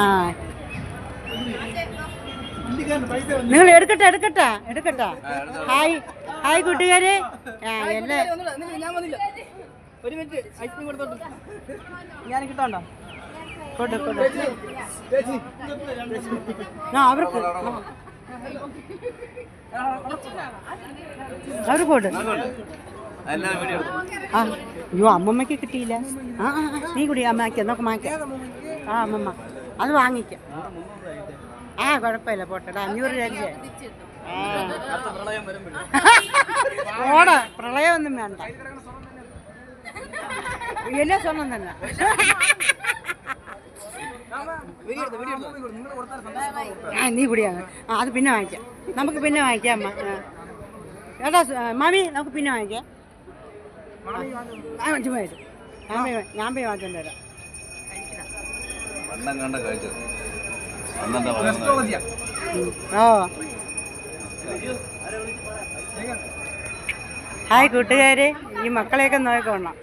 ആ നിങ്ങൾ എടുക്കട്ടെ എടുക്കട്ടെ എടുക്കട്ടെ. ഹായ് ഹായ് കൂട്ടുകാരെ. എല്ലാ ഒരു മിനിറ്റ് ഐസ്ക്രീം കൊടുത്തോട്ട് ഞാൻ കിട്ടാണ്ടോ? അവർക്ക് അവർക്ക് കൊടു. അയ്യോ അമ്മമ്മയ്ക്ക് കിട്ടിയില്ല. ആ ആ നീ കൂടി അമ്മയ്ക്ക് എന്നൊക്കെ വാങ്ങിക്കാം. ആ അമ്മമ്മ അത് വാങ്ങിക്കാം. ആ കുഴപ്പമില്ല പോട്ടെ. 500 രൂപ. ഓടാ പ്രളയമൊന്നും വേണ്ട. എല്ലാ സ്വർണ്ണം തന്നെ. ആ നീ കൂടിയാണ്. ആ അത് പിന്നെ വാങ്ങിക്കാം. നമുക്ക് പിന്നെ വാങ്ങിക്കാം അമ്മ. ഏട്ടാ മാമി നമുക്ക് പിന്നെ വാങ്ങിക്കാം. ഞാൻ പോയി വാങ്ങിച്ചോണ്ട് വരാം. ഓ ഹായ് കൂട്ടുകാരെ. ഈ മക്കളെയൊക്കെ നോക്കണം.